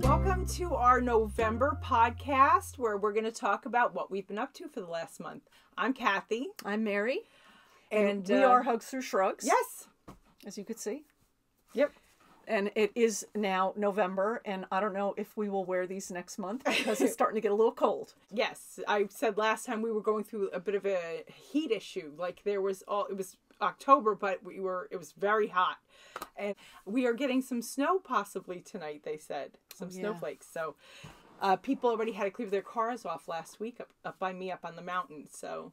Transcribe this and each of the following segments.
Welcome to our November podcast where we're going to talk about what we've been up to for the last month. I'm Kathy. I'm Mary. And we are Hugs Through Shrugs. Yes. As you could see. Yep. And it is now November, and I don't know if we will wear these next month because it's starting to get a little cold. Yes. I said last time we were going through a bit of a heat issue. Like it was October, but it was very hot. And we are getting some snow possibly tonight, they said. Some snowflakes. So people already had to clear their cars off last week up by me up on the mountain. So,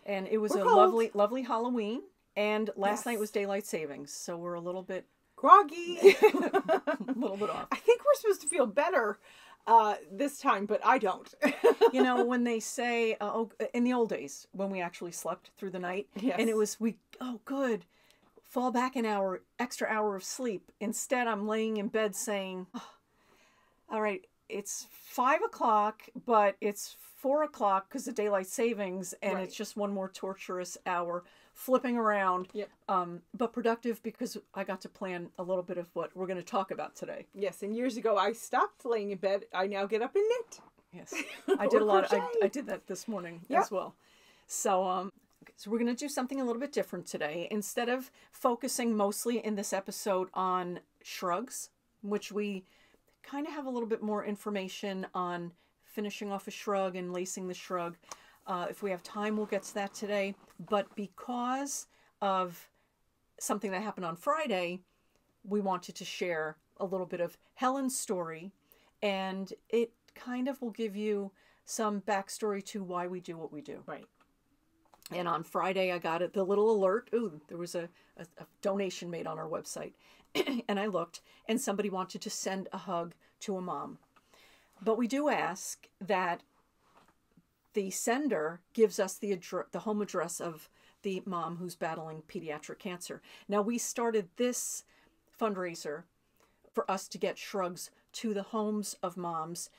and it was lovely, lovely Halloween. And last night was daylight savings, so we're a little bit groggy. A little bit off. I think we're supposed to feel better this time, but I don't. You know, when they say, in the old days, when we actually slept through the night, and it was, good, fall back an hour, extra hour of sleep. Instead, I'm laying in bed saying, all right, it's 5 o'clock, but it's 4 o'clock because of daylight savings, and it's just one more torturous hour flipping around, but productive because I got to plan a little bit of what we're going to talk about today. Yes, and years ago I stopped laying in bed. I now get up and knit. Yes, I did a lot. I did that this morning as well. So, so we're going to do something a little bit different today. Instead of focusing mostly in this episode on shrugs, which we kind of have a little bit more information on finishing off a shrug and lacing the shrug. If we have time, we'll get to that today. But because of something that happened on Friday, we wanted to share a little bit of Helen's story. And it kind of will give you some backstory to why we do what we do. Right. And on Friday, I got the little alert. Ooh, there was a donation made on our website. And I looked, and somebody wanted to send a hug to a mom. But we do ask that the sender gives us the home address of the mom who's battling pediatric cancer. Now, we started this fundraiser for us to get shrugs to the homes of moms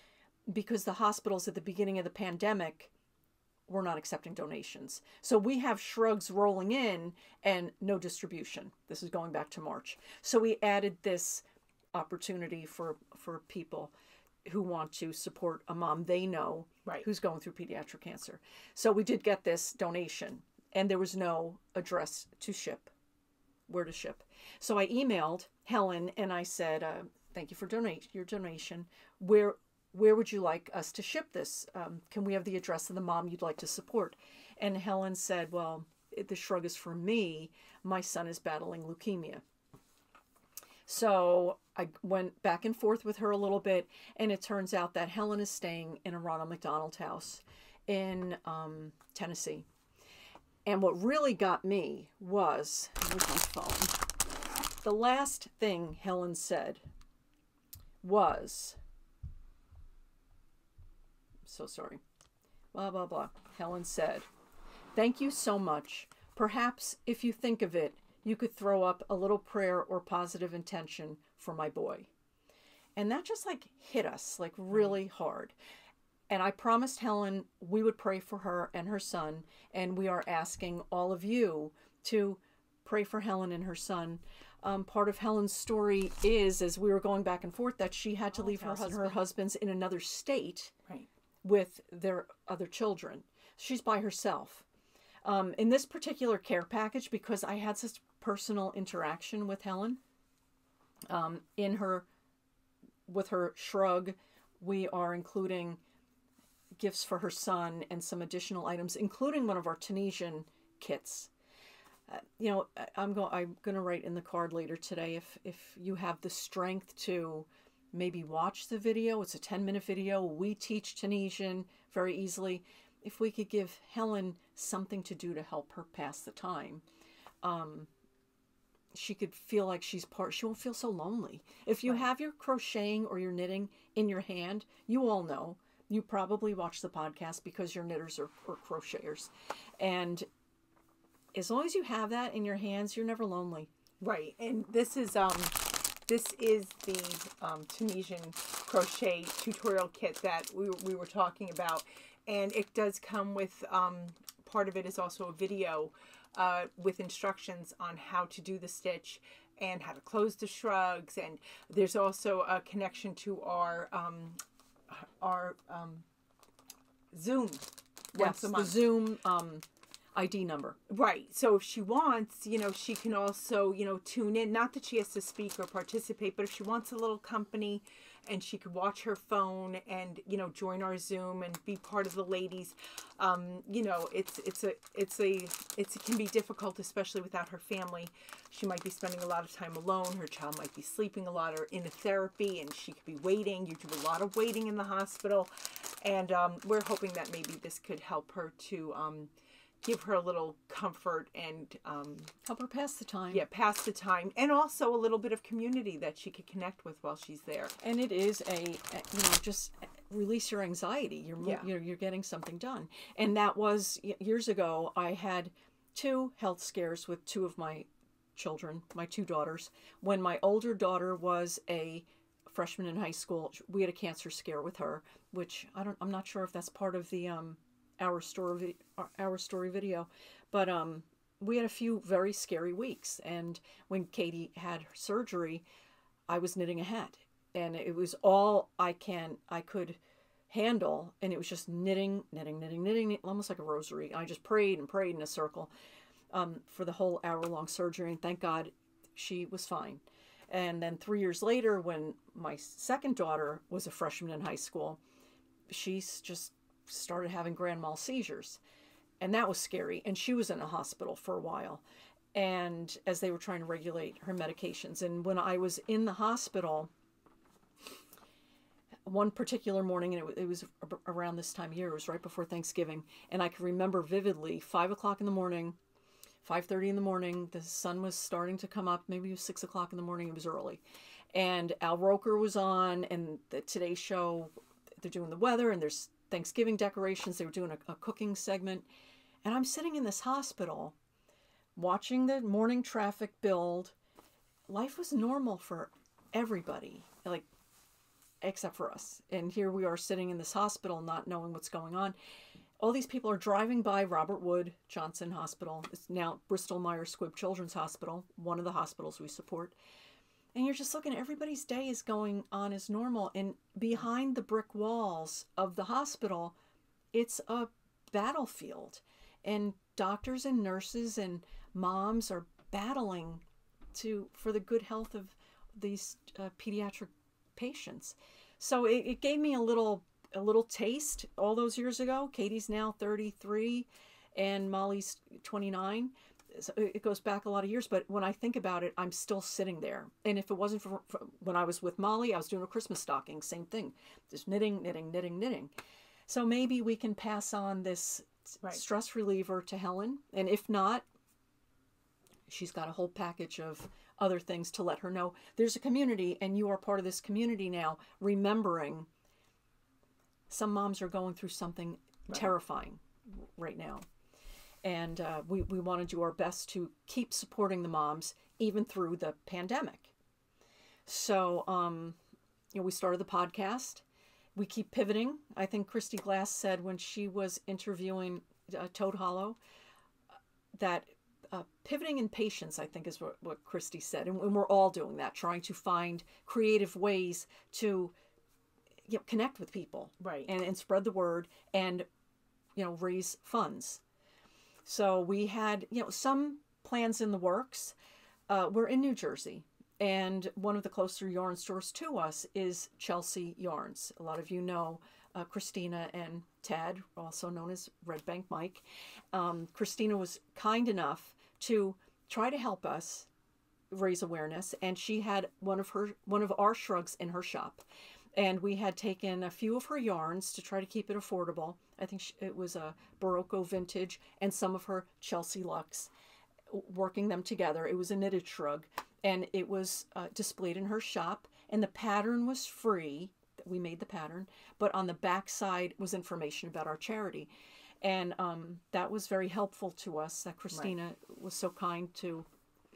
because the hospitals at the beginning of the pandemic were not accepting donations. So we have shrugs rolling in and no distribution. This is going back to March. So we added this opportunity for people who want to support a mom they know who's going through pediatric cancer. So we did get this donation, and there was no address to ship, where to ship. So I emailed Helen, and I said, thank you for your donation. Where would you like us to ship this? Can we have the address of the mom you'd like to support? And Helen said, well, the shrug is for me. My son is battling leukemia. So I went back and forth with her a little bit, and it turns out that Helen is staying in a Ronald McDonald house in Tennessee. And what really got me was, here's my phone, the last thing Helen said was, so sorry, blah, blah, blah. Helen said, thank you so much. Perhaps if you think of it, you could throw up a little prayer or positive intention for my boy. And that just hit us really hard. And I promised Helen we would pray for her and her son. And we are asking all of you to pray for Helen and her son. Part of Helen's story is, as we were going back and forth, that she had to leave her husband's in another state with their other children. She's by herself. In this particular care package, because I had such personal interaction with Helen, with her shrug, we are including gifts for her son and some additional items, including one of our Tunisian kits. I'm going to write in the card later today if you have the strength to maybe watch the video. It's a 10-minute video. We teach Tunisian very easily. If we could give Helen something to do to help her pass the time, she could feel like she won't feel so lonely. If you have your crocheting or your knitting in your hand, you all know, you probably watch the podcast because you're knitters or crocheters. And as long as you have that in your hands, you're never lonely. Right. And this is the Tunisian crochet tutorial kit that we were talking about. And it does come with, part of it is also a video with instructions on how to do the stitch and how to close the shrugs. And there's also a connection to our Zoom once a month. The Zoom ID number. Right. So if she wants, she can also, tune in. Not that she has to speak or participate, but if she wants a little company and she could watch her phone and, join our Zoom and be part of the ladies, it can be difficult, especially without her family. She might be spending a lot of time alone. Her child might be sleeping a lot or in a therapy, and she could be waiting. You do a lot of waiting in the hospital. And we're hoping that maybe this could help her to give her a little comfort and help her pass the time. Yeah, pass the time, and also a little bit of community that she could connect with while she's there. And it is just release your anxiety. You're getting something done. And that was years ago. I had 2 health scares with 2 of my children, my 2 daughters. When my older daughter was a freshman in high school, we had a cancer scare with her, which I'm not sure if that's part of the our story video, but we had a few very scary weeks. And when Katie had her surgery, I was knitting a hat, and it was all I could handle, and it was just knitting, almost like a rosary. I just prayed and prayed in a circle for the whole hour-long surgery, and thank God she was fine. And then 3 years later, when my second daughter was a freshman in high school, she's just started having grand mal seizures, and that was scary. And she was in a hospital for a while, and as they were trying to regulate her medications. And when I was in the hospital one particular morning, and it was around this time of year, it was right before Thanksgiving, and I can remember vividly 5 o'clock in the morning, 5:30 in the morning, the sun was starting to come up. Maybe it was 6 o'clock in the morning. It was early, and Al Roker was on, and the Today Show, they're doing the weather, and there's Thanksgiving decorations. They were doing a cooking segment. And I'm sitting in this hospital watching the morning traffic build. Life was normal for everybody, except for us. And here we are sitting in this hospital not knowing what's going on. All these people are driving by Robert Wood Johnson Hospital. It's now Bristol Myers Squibb Children's Hospital, one of the hospitals we support. And you're just looking, everybody's day is going on as normal. And behind the brick walls of the hospital, it's a battlefield. And doctors and nurses and moms are battling for the good health of these pediatric patients. So it gave me a little taste all those years ago. Katie's now 33 and Molly's 29. So it goes back a lot of years, but when I think about it, I'm still sitting there. And if it wasn't for when I was with Molly, I was doing a Christmas stocking, same thing, just knitting. So maybe we can pass on this stress reliever to Helen, and if not, she's got a whole package of other things to let her know there's a community, and you are part of this community now, remembering some moms are going through something terrifying right now. And we want to do our best to keep supporting the moms even through the pandemic. So, we started the podcast. We keep pivoting. I think Christy Glass said when she was interviewing Toad Hollow that pivoting in patience, I think is what Christy said. And we're all doing that, trying to find creative ways to connect with people and spread the word and, raise funds. So we had, some plans in the works. We're in New Jersey, and one of the closer yarn stores to us is Chelsea Yarns. A lot of you know Christina and Tad, also known as Red Bank Mike. Christina was kind enough to try to help us raise awareness, and she had one of our shrugs in her shop. And we had taken a few of her yarns to try to keep it affordable. I think it was a Barocco vintage and some of her Chelsea Luxe, working them together. It was a knitted shrug, and it was displayed in her shop. And the pattern was free. We made the pattern, but on the back side was information about our charity. And that was very helpful to us, that Christina was so kind to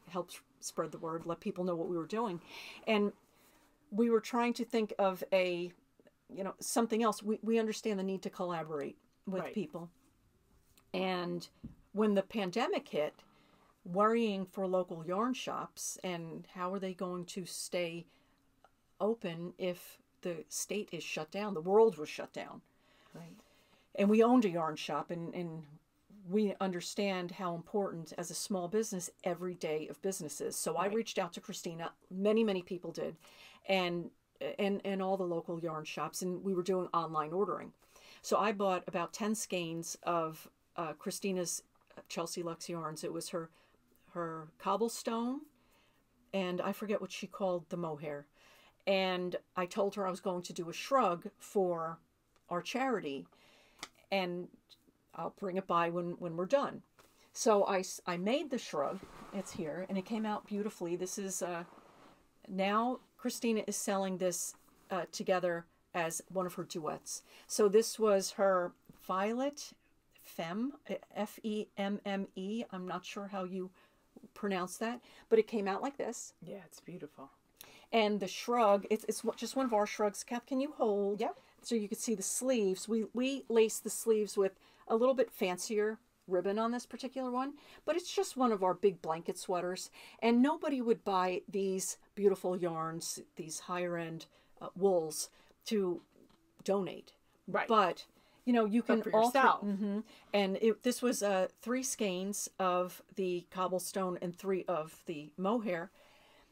help spread the word, let people know what we were doing. And we were trying to think of something else. We understand the need to collaborate with people. And when the pandemic hit, worrying for local yarn shops, and how are they going to stay open if the state is shut down? The world was shut down. Right. And we owned a yarn shop, and we understand how important as a small business every day of business is. So I reached out to Christina. Many people did, and all the local yarn shops, and we were doing online ordering. So I bought about 10 skeins of Christina's Chelsea Lux yarns. It was her cobblestone, and I forget what she called the mohair. And I told her I was going to do a shrug for our charity, and I'll bring it by when we're done. So I made the shrug. It's here, and it came out beautifully. This is, now Christina is selling this together as one of her duets. So this was her Violet Femme, Femme. I'm not sure how you pronounce that, but it came out like this. Yeah, it's beautiful. And the shrug, it's just one of our shrugs. Kath, can you hold? Yep. So you can see the sleeves. We laced the sleeves with a little bit fancier ribbon on this particular one, but it's just one of our big blanket sweaters. And nobody would buy these beautiful yarns, these higher end wools, to donate. Right. But you can for yourself. And this was 3 skeins of the cobblestone and 3 of the mohair,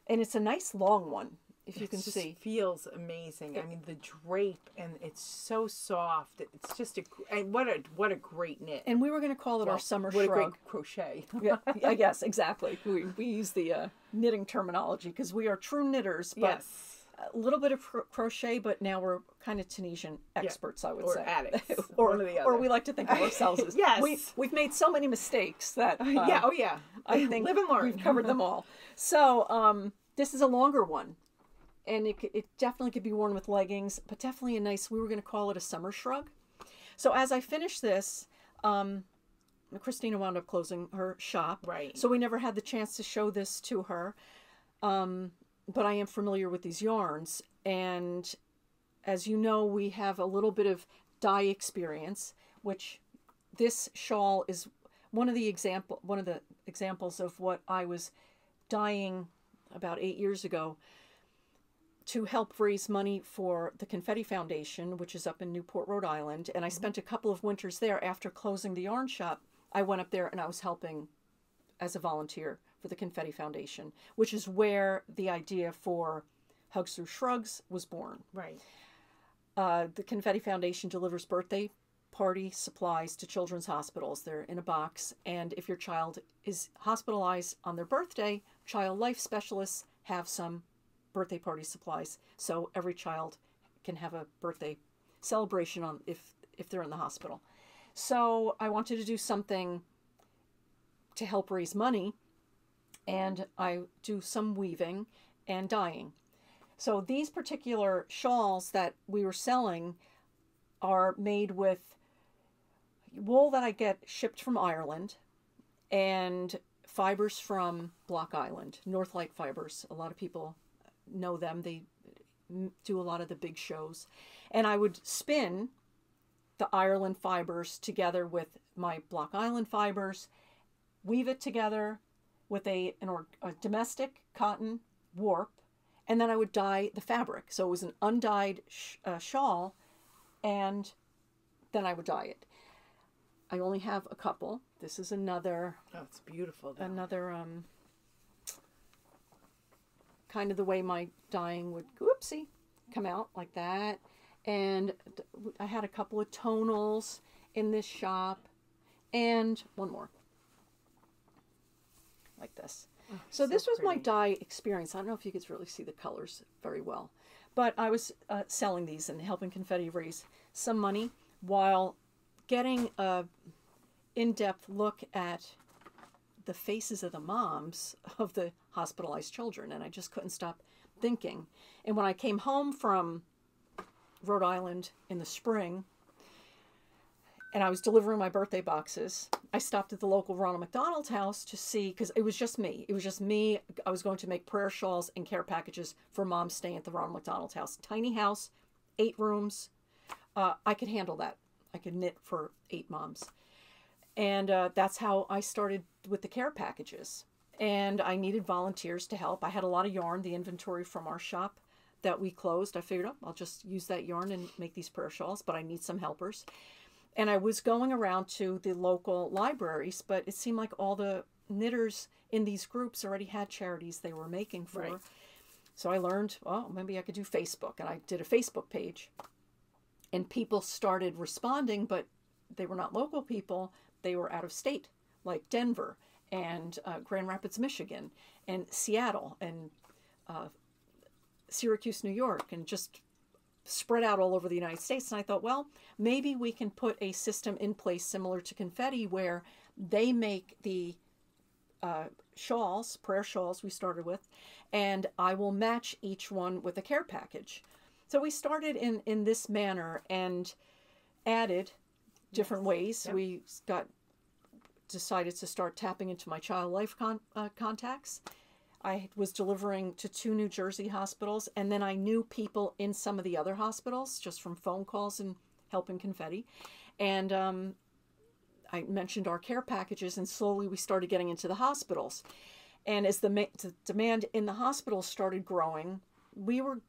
and it's a nice long one. If you can see, feels amazing. I mean, the drape, and it's so soft. It's just and what a great knit. And we were going to call it our summer what shrug. A great crochet. Yeah, yes, exactly. We use the knitting terminology because we are true knitters. But Yes. A little bit of crochet, but now we're kind of Tunisian experts, I would say. Or addicts. or, one or the other. Or we like to think of ourselves as. Yes. We've made so many mistakes that. Yeah. Oh, yeah. I think Live and learn. we've covered them all. So this is a longer one. And it definitely could be worn with leggings, but definitely we were going to call it a summer shrug. So as I finished this, Christina wound up closing her shop. Right. So we never had the chance to show this to her. But I am familiar with these yarns. And as you know, we have a little bit of dye experience, which this shawl is one of the examples of what I was dyeing about 8 years ago to help raise money for the Confetti Foundation, which is up in Newport, Rhode Island. And I spent a couple of winters there. After closing the yarn shop, I went up there and I was helping as a volunteer for the Confetti Foundation, which is where the idea for Hugs Through Shrugs was born. Right. The Confetti Foundation delivers birthday party supplies to children's hospitals. They're in a box, and if your child is hospitalized on their birthday, child life specialists have some birthday party supplies, so every child can have a birthday celebration on if they're in the hospital. So I wanted to do something to help raise money, and I do some weaving and dyeing. So these particular shawls that we were selling are made with wool that I get shipped from Ireland and fibers from Block Island, Northlight Fibers. A lot of people know them. They do a lot of the big shows. And I would spin the Ireland fibers together with my Block Island fibers, weave it together with a domestic cotton warp, and then I would dye the fabric. So it was an undyed shawl, and then I would dye it. I only have a couple. This is another. Oh, it's beautiful. Though. Another kind of the way my dyeing would, whoopsie, come out like that. And I had a couple of tonals in this shop, and one more like this. Oh, so this was my dye experience. I don't know if you could really see the colors very well, but I was selling these and helping Confetti raise some money while getting a in-depth look at the faces of the moms of the hospitalized children, and I just couldn't stop thinking. And when I came home from Rhode Island in the spring, and I was delivering my birthday boxes, I stopped at the local Ronald McDonald house to see, because it was just me. It was just me. I was going to make prayer shawls and care packages for moms staying at the Ronald McDonald house. Tiny house, 8 rooms. I could handle that. I could knit for 8 moms. And that's how I started with the care packages. And I needed volunteers to help. I had a lot of yarn, the inventory from our shop that we closed. I figured, oh, I'll just use that yarn and make these prayer shawls, but I need some helpers. And I was going around to the local libraries, but it seemed like all the knitters in these groups already had charities they were making for. Right. So I learned, oh, maybe I could do Facebook. And I did a Facebook page. And people started responding, but they were not local people. They were out of state, like Denver and Grand Rapids, Michigan, and Seattle, and Syracuse, New York, and just spread out all over the United States. And I thought, well, maybe we can put a system in place similar to Confetti where they make the shawls, prayer shawls we started with, and I will match each one with a care package. So we started in this manner and added different ways. Yep. We decided to start tapping into my child life contacts. I was delivering to 2 New Jersey hospitals, and then I knew people in some of the other hospitals just from phone calls and helping Confetti. And I mentioned our care packages, and slowly we started getting into the hospitals. And as the demand in the hospitals started growing, we were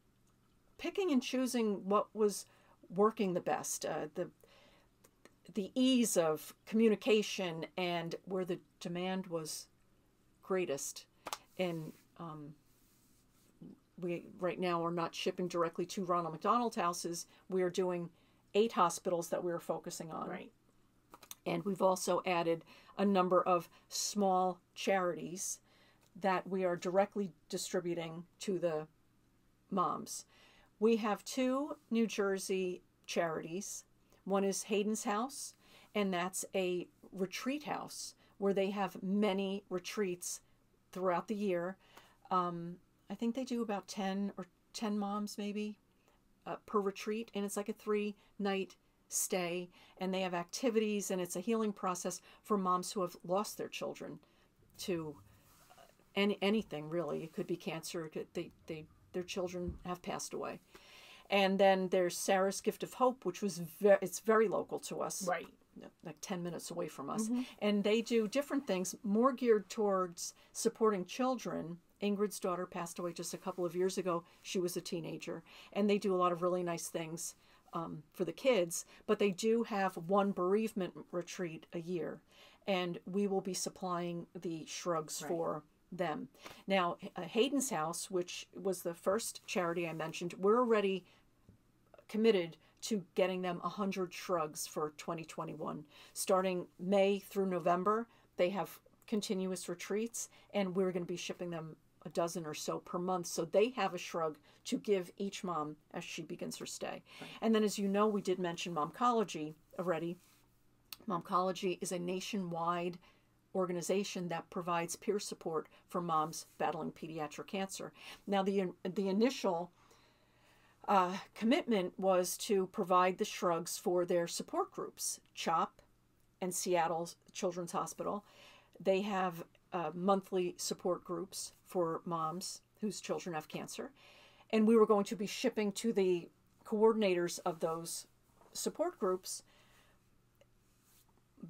picking and choosing what was working the best. The ease of communication and where the demand was greatest. And we right now are not shipping directly to Ronald McDonald houses. We are doing 8 hospitals that we are focusing on. Right. And we've also added a number of small charities that we are directly distributing to the moms. We have 2 New Jersey charities. One is Hayden's House, and that's a retreat house where they have many retreats throughout the year. I think they do about 10 moms maybe per retreat, and it's like a 3-night stay, and they have activities, and it's a healing process for moms who have lost their children to anything really. It could be cancer. Their children have passed away. And then there's Sarah's Gift of Hope, which was it's very local to us. Right. Like 10 minutes away from us. Mm-hmm. And they do different things, more geared towards supporting children. Ingrid's daughter passed away just a couple of years ago. She was a teenager. And they do a lot of really nice things for the kids. But they do have one bereavement retreat a year. And we will be supplying the Shrugs for them. Now, Hayden's House, which was the first charity I mentioned, we're already committed to getting them 100 Shrugs for 2021. Starting May through November, they have continuous retreats, and we're going to be shipping them a dozen or so per month. So they have a Shrug to give each mom as she begins her stay. Right. And then, as you know, we did mention Momcology already. Momcology is a nationwide organization that provides peer support for moms battling pediatric cancer. Now, the initial commitment was to provide the Shrugs for their support groups, CHOP and Seattle Children's Hospital. They have monthly support groups for moms whose children have cancer. And we were going to be shipping to the coordinators of those support groups.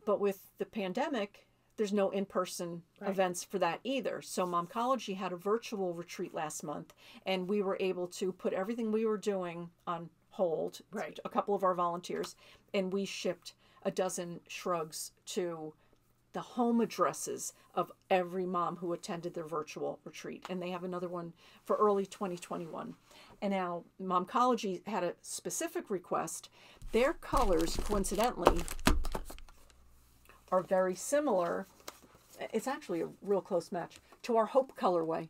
But with the pandemic, there's no in-person events for that either. So Momcology had a virtual retreat last month, and we were able to put everything we were doing on hold, a couple of our volunteers, and we shipped a dozen Shrugs to the home addresses of every mom who attended their virtual retreat. And they have another one for early 2021. And now Momcology had a specific request. Their colors, coincidentally, are very similar. It's actually a real close match to our Hope colorway.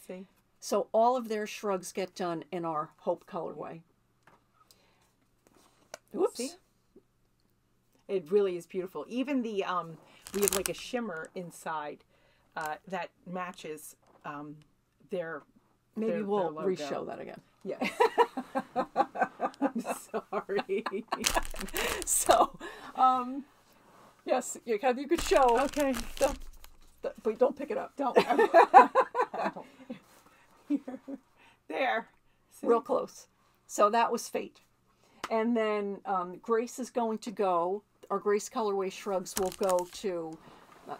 See? So all of their Shrugs get done in our Hope colorway. Whoops. See? It really is beautiful. Even the we have like a shimmer inside that matches their Maybe we'll logo. re-show that again. Yes. I'm sorry. So, yes, you could show. Okay. But don't pick it up. Don't. There. See? Real close. So that was fate. And then Grace is going to go our Grace Colorway Shrugs will go to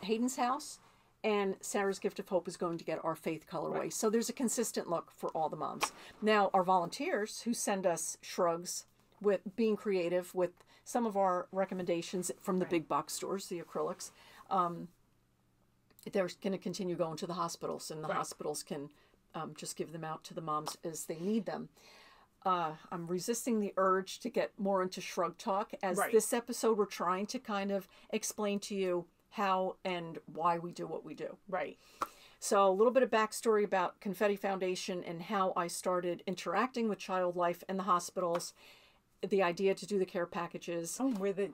Hayden's house, and Sarah's Gift of Hope is going to get our Faith colorway. Right. So there's a consistent look for all the moms. Now, our volunteers who send us Shrugs with being creative with some of our recommendations from the big box stores, the acrylics, they're going to continue going to the hospitals, and the hospitals can just give them out to the moms as they need them. I'm resisting the urge to get more into shrug talk, as this episode we're trying to kind of explain to you how and why we do what we do. Right. So a little bit of backstory about Confetti Foundation and how I started interacting with Child Life and the hospitals. The idea to do the care packages. Oh, where the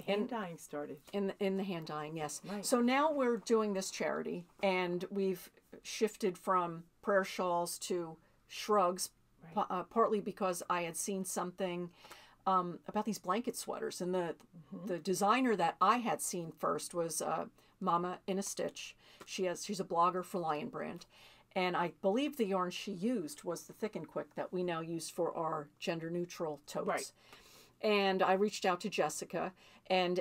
hand dyeing started. In the hand dyeing, yes. Right. So now we're doing this charity, and we've shifted from prayer shawls to shrugs, partly because I had seen something about these blanket sweaters, and the designer that I had seen first was Mama in a Stitch. She's a blogger for Lion Brand. And I believe the yarn she used was the Thick and Quick that we now use for our gender neutral totes. Right. And I reached out to Jessica, and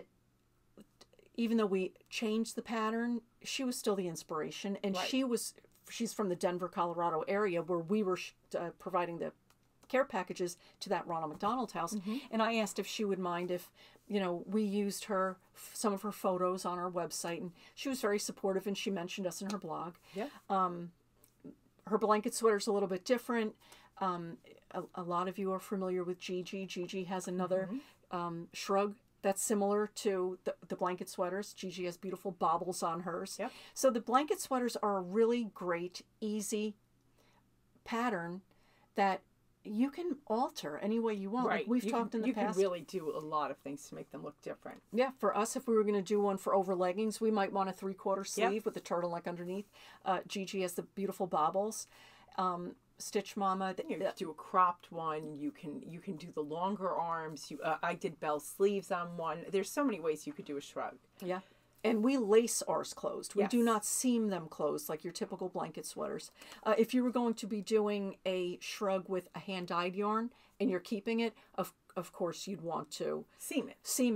even though we changed the pattern, she was still the inspiration. And she's from the Denver, Colorado area, where we were providing the care packages to that Ronald McDonald House. Mm-hmm. And I asked if she would mind if, we used some of her photos on our website, and she was very supportive, and she mentioned us in her blog. Yeah. Her blanket sweater's a little bit different. A lot of you are familiar with Gigi. Gigi has another shrug that's similar to the blanket sweaters. Gigi has beautiful baubles on hers. Yep. So the blanket sweaters are a really great, easy pattern that you can alter any way you want. Right. Like we've talked in the past. You can really do a lot of things to make them look different. Yeah, for us, if we were going to do one for over leggings, we might want a 3/4 sleeve with the turtleneck underneath. Gigi has the beautiful baubles. Stitch Mama. You can do a cropped one. You can do the longer arms. I did bell sleeves on one. There's so many ways you could do a shrug. Yeah. And we lace ours closed. We do not seam them closed like your typical blanket sweaters. If you were going to be doing a shrug with a hand-dyed yarn and you're keeping it, of course you'd want to seam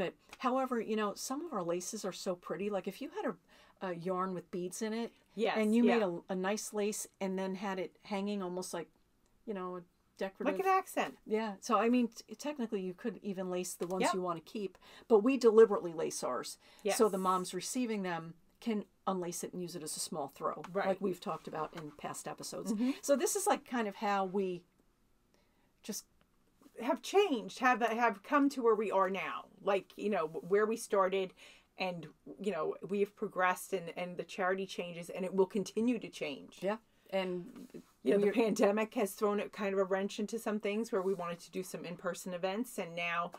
it. However, some of our laces are so pretty. Like if you had a yarn with beads in it, and you made a nice lace and then had it hanging almost like, a decorative, like an accent. Yeah. So I mean, technically, you could even lace the ones you want to keep, but we deliberately lace ours, so the moms receiving them can unlace it and use it as a small throw, like we've talked about in past episodes. Mm-hmm. So this is like kind of how we just have changed, have come to where we are now, like where we started. And, we have progressed, and the charity changes, and it will continue to change. Yeah. And, the pandemic has thrown kind of a wrench into some things where we wanted to do some in-person events. And now,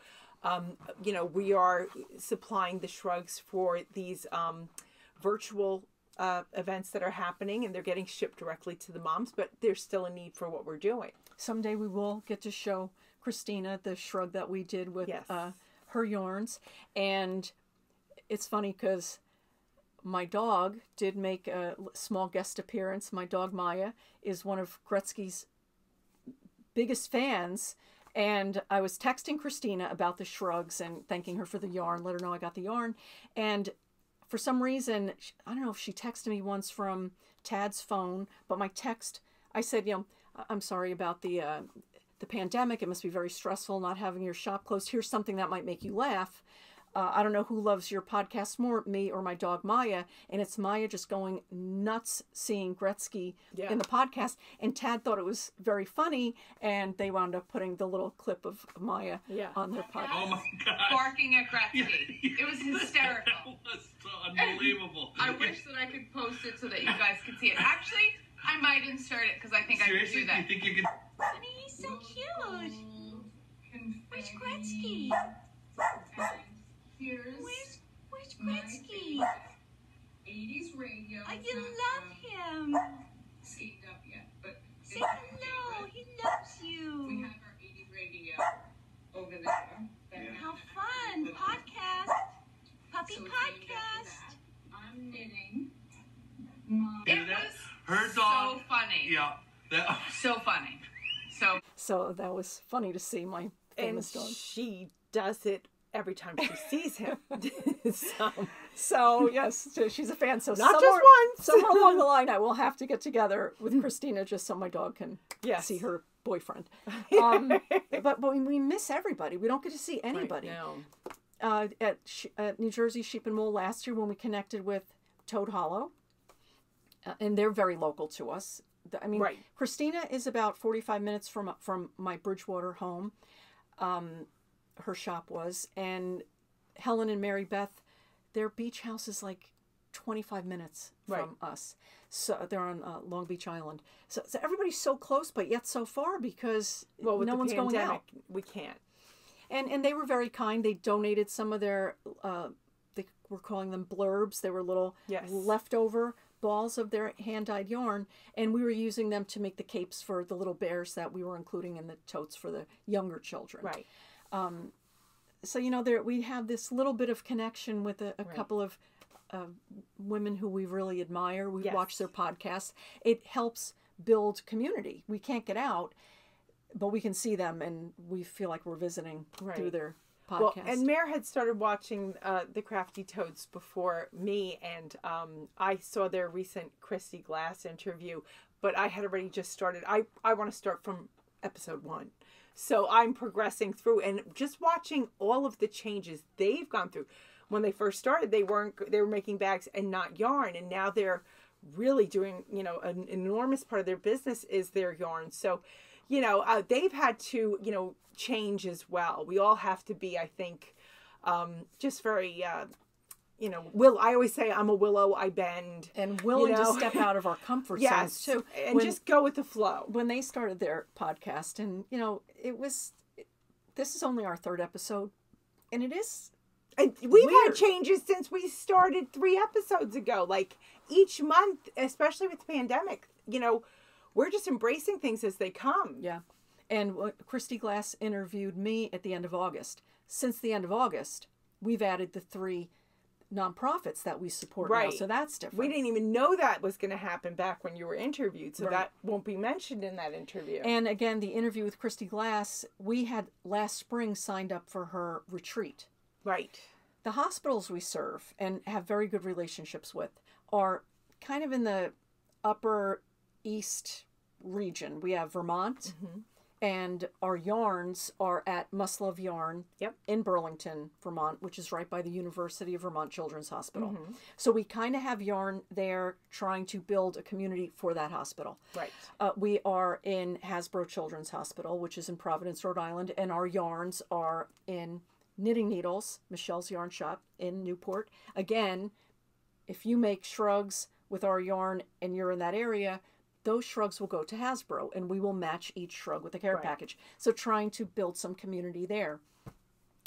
we are supplying the shrugs for these virtual events that are happening, and they're getting shipped directly to the moms. But there's still a need for what we're doing. Someday we will get to show Christina the shrug that we did with her yarns. And it's funny because my dog did make a small guest appearance. My dog Maya is one of Gretzky's biggest fans, and I was texting Christina about the shrugs and thanking her for the yarn, let her know I got the yarn. And for some reason, I don't know if she texted me once from Tad's phone, but my text, I said, I'm sorry about the pandemic. It must be very stressful not having your shop closed. Here's something that might make you laugh. I don't know who loves your podcast more, me or my dog Maya, and it's Maya just going nuts seeing Gretzky in the podcast, and Tad thought it was very funny, and they wound up putting the little clip of Maya on their podcast. Oh my God. Barking at Gretzky. It was hysterical. That was unbelievable. I wish that I could post it so that you guys could see it. Actually, I might insert it because I think Seriously? I can do that. You think you can? Honey, he's so cute. Where's Gretzky? Where's Gretzky? 80s radio. I love him. Skated up yet, but say hello. He loves you. We have our 80s radio over there. How fun! Podcast, puppy podcast. I'm knitting. It was her dog. So funny. Yeah. So funny. So that was funny to see my famous dog. She does it every time she sees him. So yes, so she's a fan. So Not just once. somewhere along the line, I will have to get together with Christina just so my dog can see her boyfriend. But we miss everybody. We don't get to see anybody. Right, no. At New Jersey Sheep and Wool last year when we connected with Toad Hollow, and they're very local to us. I mean, Christina is about 45 minutes from my Bridgewater home. Her shop was, and Helen and Mary Beth, their beach house is like 25 minutes from us. So they're on Long Beach Island. So everybody's so close, but yet so far because no one's going out. We can't. And they were very kind. They donated some of their, they were calling them blurbs. They were little leftover balls of their hand-dyed yarn, and we were using them to make the capes for the little bears that we were including in the totes for the younger children. Right. So, you know, we have this little bit of connection with a couple of women who we really admire. We watch their podcasts. It helps build community. We can't get out, but we can see them, and we feel like we're visiting through their podcast. Well, and Mare had started watching the Crafty Toads before me, and I saw their recent Christy Glass interview, but I had already just started. I want to start from episode 1. So I'm progressing through and just watching all of the changes they've gone through. When they first started, they were making bags and not yarn, and now they're really doing, you know, an enormous part of their business is their yarn. So, you know, they've had to, you know, change as well. We all have to be, I think, just very, you know, I always say I'm a willow, I bend. And willing to step out of our comfort zones too. And just go with the flow. When they started their podcast, and, you know, this is only our 3rd episode, and it is and we've had changes since we started 3 episodes ago. Like each month, especially with the pandemic, you know, we're just embracing things as they come. Yeah. And Christy Glass interviewed me at the end of August. Since the end of August, we've added the 3 nonprofits that we support now. So that's different. We didn't even know that was going to happen back when you were interviewed. So that won't be mentioned in that interview. And again, the interview with Christy Glass, we had last spring signed up for her retreat. Right. The hospitals we serve and have very good relationships with are kind of in the upper east region. We have Vermont, and our yarns are at Must Love Yarn in Burlington, Vermont, which is right by the University of Vermont Children's Hospital. So we kind of have yarn there trying to build a community for that hospital. Right. We are in Hasbro Children's Hospital, which is in Providence, Rhode Island, and our yarns are in Knitting Needles, Michelle's Yarn Shop in Newport. Again, if you make shrugs with our yarn and you're in that area, those shrugs will go to Hasbro, and we will match each shrug with a care package. So trying to build some community there.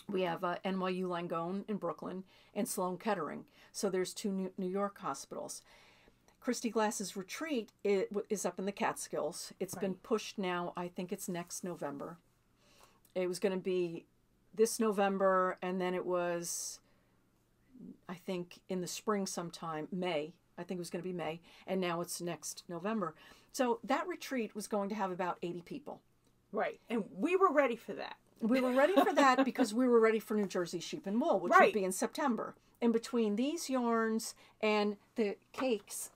We have NYU Langone in Brooklyn and Sloan Kettering. So there's 2 New York hospitals. Christy Glass's retreat is up in the Catskills. It's been pushed now. I think it's next November. It was going to be this November, and then it was, I think, in the spring sometime, May. I think it was going to be May, and now it's next November. So that retreat was going to have about 80 people. Right, and we were ready for that. We were ready for that because we were ready for New Jersey Sheep and Wool, which would be in September. And between these yarns and the cakes,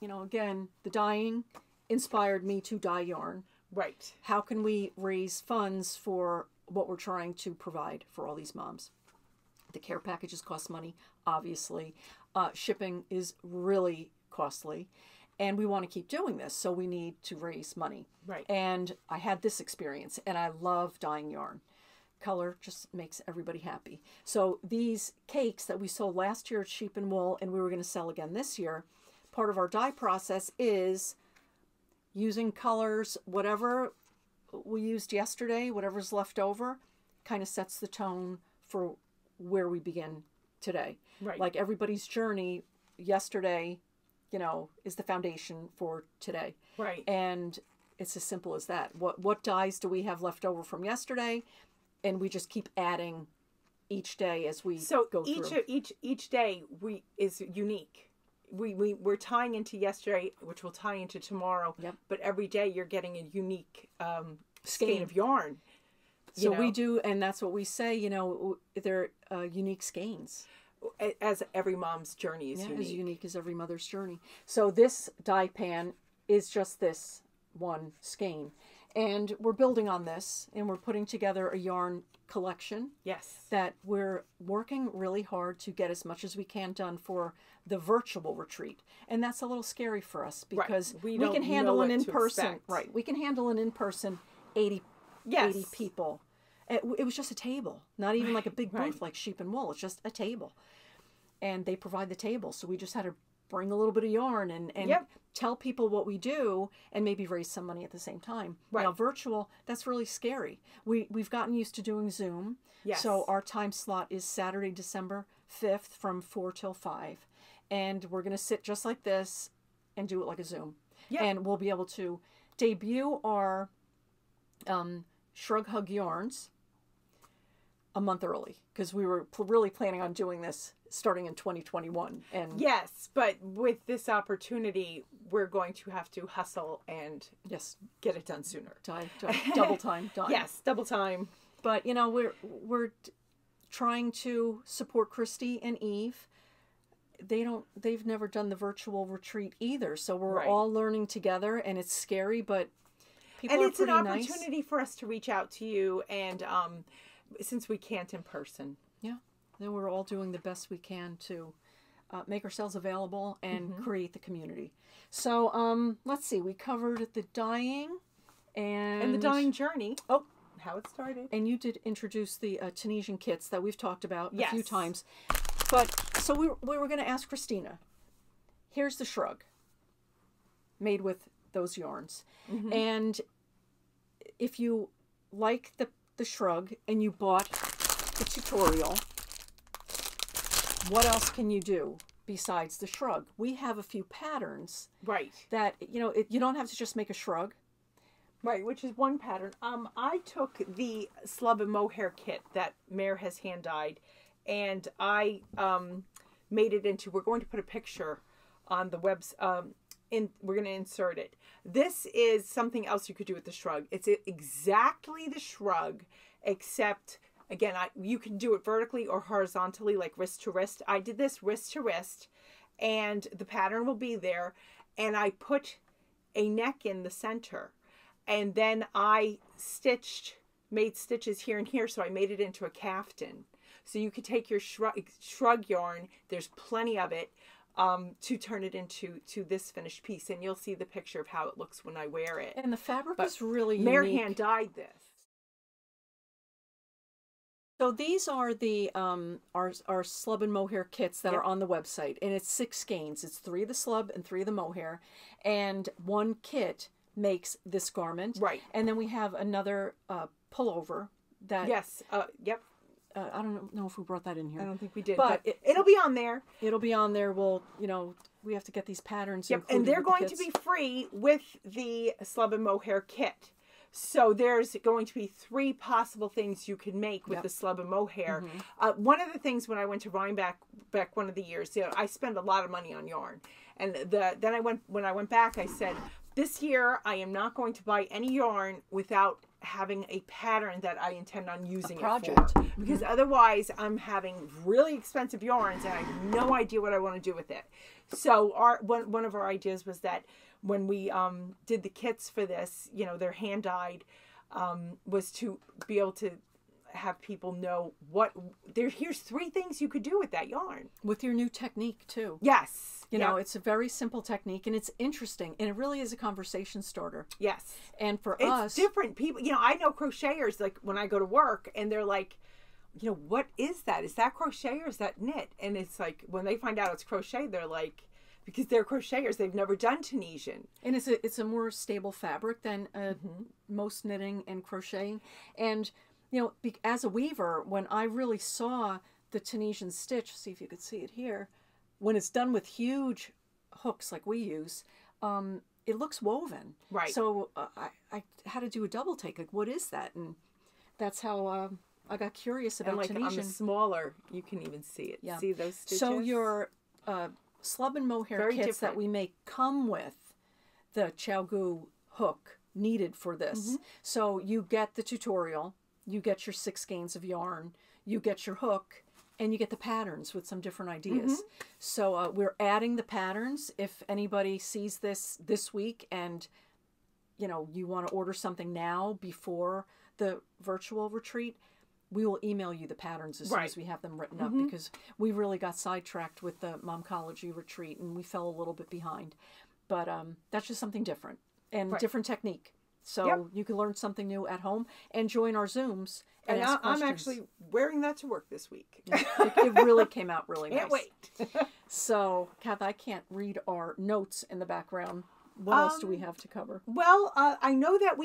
you know, again, the dyeing inspired me to dye yarn. Right. How can we raise funds for what we're trying to provide for all these moms? The care packages cost money, obviously. Shipping is really costly, and we want to keep doing this, so we need to raise money. Right. And I had this experience, and I love dyeing yarn. Color just makes everybody happy. So these cakes that we sold last year at Sheep and Wool, and we were going to sell again this year, part of our dye process is using colors, whatever we used yesterday, whatever's left over, kind of sets the tone for where we begin today. Right. Like everybody's journey yesterday, you know, is the foundation for today. Right. And it's as simple as that. What dyes do we have left over from yesterday? And we just keep adding each day as we go through. Each day is unique. We're tying into yesterday, which will tie into tomorrow. Yep. But every day you're getting a unique skein of yarn. So we do, and that's what we say, they're unique skeins. As every mom's journey is unique. As unique as every mother's journey. So this dye pan is just this one skein. And we're building on this, and we're putting together a yarn collection. Yes. That we're working really hard to get as much as we can done for the virtual retreat. And that's a little scary for us because we can handle an in-person. Right. We can handle an in-person 80 people. It was just a table, not even like a big booth like sheep and wool. It's just a table. And they provide the table. So we just had to bring a little bit of yarn and tell people what we do and maybe raise some money at the same time. Right. Now, virtual, that's really scary. We've gotten used to doing Zoom. Yes. So our time slot is Saturday, December 5th from 4 till 5. And we're going to sit just like this and do it like a Zoom. Yep. And we'll be able to debut our Shrug Hug yarns a month early because we were really planning on doing this starting in 2021. And yes, but with this opportunity, we're going to have to hustle and get it done sooner. Double time done. Yes, double time. But we're trying to support Christy and Eve. They've never done the virtual retreat either, so we're all learning together, and it's scary, but people are pretty nice. And it's an opportunity for us to reach out to you, and since we can't in person. Yeah, then we're all doing the best we can to make ourselves available and create the community. So let's see, we covered the dyeing and the dyeing journey. Oh, how it started. And you did introduce the Tunisian kits that we've talked about a few times. But so we were going to ask Christina. Here's the shrug made with those yarns. And if you like the shrug and you bought the tutorial, what else can you do besides the shrug? We have a few patterns. Right. That, you don't have to just make a shrug. Right, which is one pattern. I took the slub and mohair kit that Mare has hand dyed, and I made it into. We're going to put a picture on the webs. We're going to insert it. This is something else you could do with the shrug. It's exactly the shrug, except again, you can do it vertically or horizontally, like wrist to wrist. I did this wrist to wrist, and the pattern will be there. And I put a neck in the center. And then I made stitches here and here, so I made it into a caftan. So you could take your shrug yarn, there's plenty of it, to turn it into this finished piece. And you'll see the picture of how it looks when I wear it. And the fabric is really unique. Mare hand dyed this. So these are the our slub and mohair kits that are on the website. And it's 6 skeins. It's 3 of the slub and 3 of the mohair. And one kit makes this garment. Right. And then we have another pullover that... Yes. Yep. I don't know if we brought that in here. I don't think we did. But it'll be on there. It'll be on there. We'll, we have to get these patterns. Yep. And they're going to be free with the slub and mohair kit. So there's going to be 3 possible things you can make with the slub and mohair. One of the things when I went to Rhinebeck back one of the years, I spend a lot of money on yarn. And when I went back, I said, this year, I am not going to buy any yarn without having a pattern that I intend on using it for. Because otherwise, I'm having really expensive yarns and I have no idea what I want to do with it. So one of our ideas was that when we did the kits for this, they're hand dyed, was to be able to have people know here's 3 things you could do with that yarn. With your new technique, too. Yes. It's a very simple technique, and it's interesting, and it really is a conversation starter. Yes. And for it's us... different people. I know crocheters, like, when I go to work, and they're like, what is that? Is that crochet or is that knit? And it's like, when they find out it's crochet, they're like... Because they're crocheters, they've never done Tunisian. And it's a more stable fabric than most knitting and crocheting. And, as a weaver, when I really saw the Tunisian stitch, see if you could see it here, when it's done with huge hooks like we use, it looks woven. Right. So I had to do a double take. Like, what is that? And that's how I got curious about Tunisian. On the smaller, you can even see it. Yeah. See those stitches? So your slub and mohair kits that we make come with the Chow Gu hook needed for this. So you get the tutorial. you get your 6 skeins of yarn, you get your hook, and you get the patterns with some different ideas. So we're adding the patterns. If anybody sees this week and, you know, you want to order something now before the virtual retreat, we will email you the patterns as soon as we have them written up, because we really got sidetracked with the Momcology retreat and we fell a little bit behind. But that's just something different and different technique. So you can learn something new at home and join our Zooms. And I'm actually wearing that to work this week. It really came out really nice. Can't wait. So, Kath, I can't read our notes in the background. What else do we have to cover? Well, I know that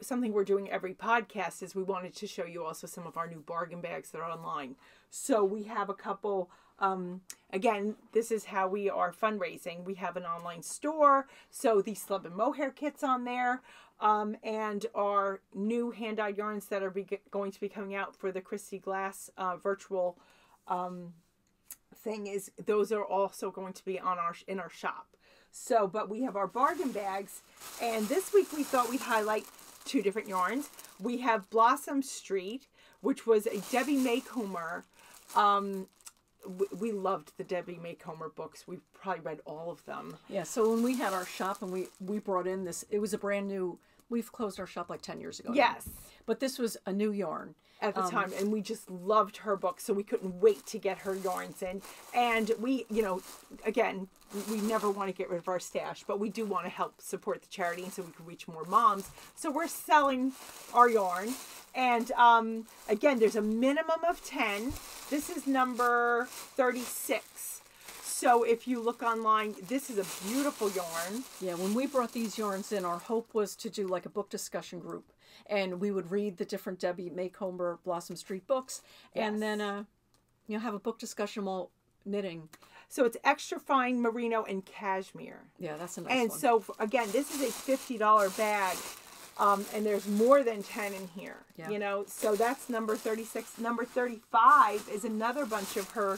something we're doing every podcast is we wanted to show you also some of our new bargain bags that are online. So we have a couple. Again, this is how we are fundraising. We have an online store. So the slub and mohair kits on there. And our new hand-dyed yarns that are going to be coming out for the Christy Glass virtual thing, those are also going to be on in our shop. So, but we have our bargain bags, and this week we thought we'd highlight 2 different yarns. We have Blossom Street, which was a Debbie Maycomer. We loved the Debbie Maycomer books. We've probably read all of them. Yeah, so when we had our shop and we brought in this, it was a brand new, we've closed our shop like 10 years ago. Yes. But this was a new yarn. At the time, and we just loved her books, so we couldn't wait to get her yarns in. And we, you know, again, we never want to get rid of our stash, but we do want to help support the charity so we can reach more moms. So we're selling our yarn. And again, there's a minimum of 10. This is number 36. So if you look online, this is a beautiful yarn. Yeah, when we brought these yarns in, our hope was to do like a book discussion group. And we would read the different Debbie Maycomer Blossom Street books, and then you know, have a book discussion while knitting. So it's extra fine merino and cashmere. Yeah, that's a nice one. And so again, this is a $50 bag, and there's more than 10 in here. Yeah. You know, so that's number 36. Number 35 is another bunch of her,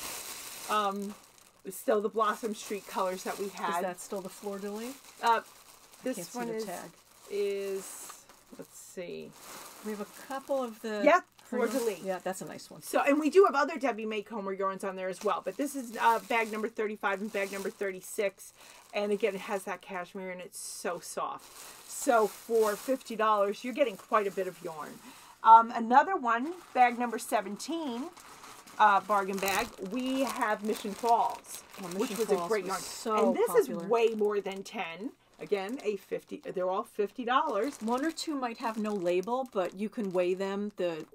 still the Blossom Street colors that we had. Is that still the fleur de lis? This one is. Let's see. We have a couple of the... fleur de lis. Yeah, that's a nice one. So, and we do have other Debbie Maycomer yarns on there as well. But this is bag number 35 and bag number 36. And again, it has that cashmere and it's so soft. So for $50, you're getting quite a bit of yarn. Another one, bag number 17, bargain bag, we have Mission Falls, which was a great yarn. So and this popular. Is way more than 10. Again, they're all $50. 1 or 2 might have no label, but you can weigh them. The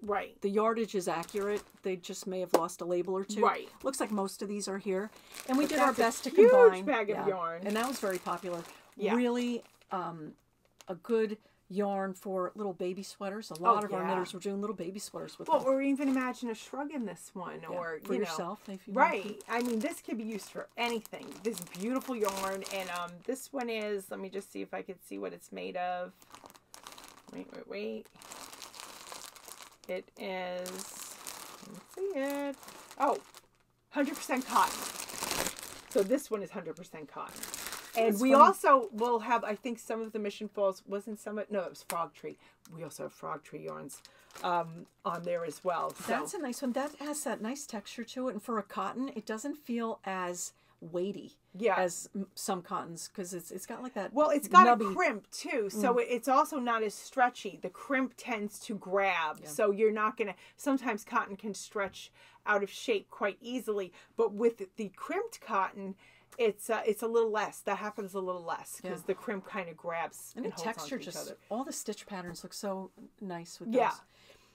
yardage is accurate. They just may have lost a label or 2. Right. Looks like most of these are here. And we did our best to combine. Huge bag of yarn. And that was very popular. Yeah. Really a good yarn for little baby sweaters. A lot of our knitters were doing little baby sweaters with them. Or even imagine a shrug in this one. Yeah. Or, for yourself. If you want. I mean, this could be used for anything. This beautiful yarn. And this one is, let me just see if I can see what it's made of. Wait. It is, let's see it. Oh, 100% cotton. So this one is 100% cotton. And that's we funny. Also will have, I think, some of the Mission Falls, wasn't some of, no, it was Frog Tree. We also have Frog Tree yarns on there as well. So. That's a nice one. That has that nice texture to it. And for a cotton, it doesn't feel as weighty as some cottons because it's got like that. Well, it's got nubby. A crimp too. So it's also not as stretchy. The crimp tends to grab. Yeah. So you're not going to, sometimes cotton can stretch out of shape quite easily. But with the crimped cotton, it's a little less. That happens a little less because the crimp kind of grabs and the texture just all the stitch patterns look so nice with those. Yeah.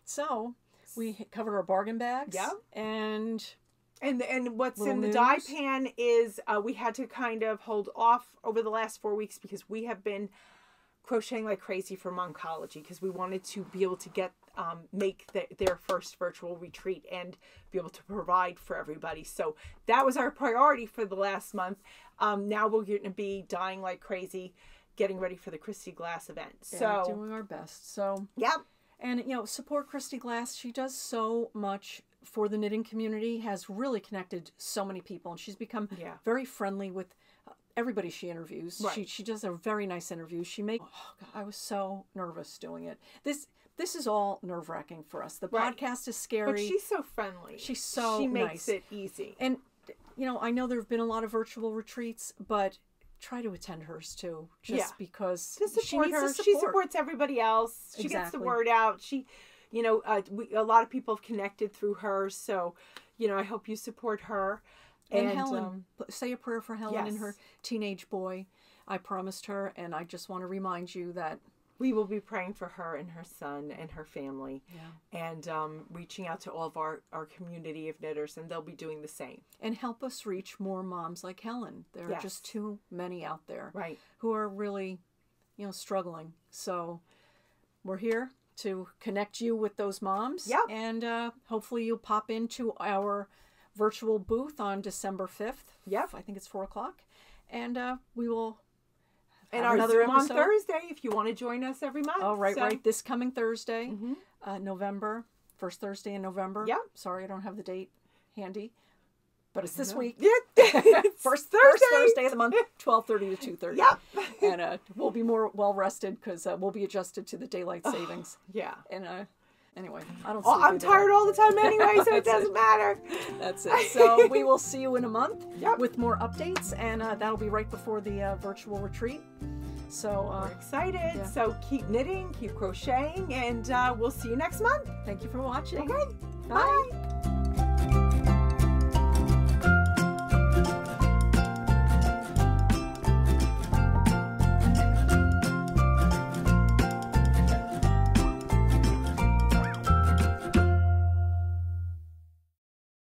So we covered our bargain bags. Yeah. And what's in the dye pan is we had to kind of hold off over the last 4 weeks because we have been crocheting like crazy for Momcology because we wanted to be able to get make their first virtual retreat and be able to provide for everybody. So that was our priority for the last month. Now we're going to be dyeing like crazy, getting ready for the Christy Glass event. So doing our best. So and support Christy Glass. She does so much for the knitting community. Has really connected so many people, and she's become very friendly with everybody she interviews. Right. She does a very nice interview. Oh God, I was so nervous doing it. This is all nerve-wracking for us. The Right. podcast is scary. But she's so friendly. She makes nice. it easy. And, you know, I know there have been a lot of virtual retreats, but try to attend hers too. Just because to support she needs her. the support. She supports everybody else. She gets the Exactly. word out. She, you know, a lot of people have connected through her. So, you know, I hope you support her. And Helen, say a prayer for Helen and yes. her teenage boy. I promised her, and I just want to remind you that we will be praying for her and her son and her family, Yeah. and reaching out to all of our community of knitters, and they'll be doing the same. and help us reach more moms like Helen. There are Yes. just too many out there Right. who are really, you know, struggling. So we're here to connect you with those moms. Yep. And hopefully you'll pop into our virtual booth on December 5th. Yep. I think it's 4:00. And we will And have our another Zoom on episode. Thursday, if you want to join us every month. Oh, right, So- right. This coming Thursday, Mhm. November, first Thursday in November. Yep. Sorry, I don't have the date handy, but it's this No. week. Yeah. First Thursday. Thursday of the month, 12:30 to 2:30. Yep. And we'll be more well rested because we'll be adjusted to the daylight savings. Yeah. And anyway, I don't. Oh, sleep I'm either. tired all the time anyway, so it That's it. doesn't matter. That's it. So we will see you in a month Yep. with more updates, and that'll be right before the virtual retreat. So We're excited. yeah. So keep knitting, keep crocheting, and we'll see you next month. thank you for watching. Okay. Bye. Bye.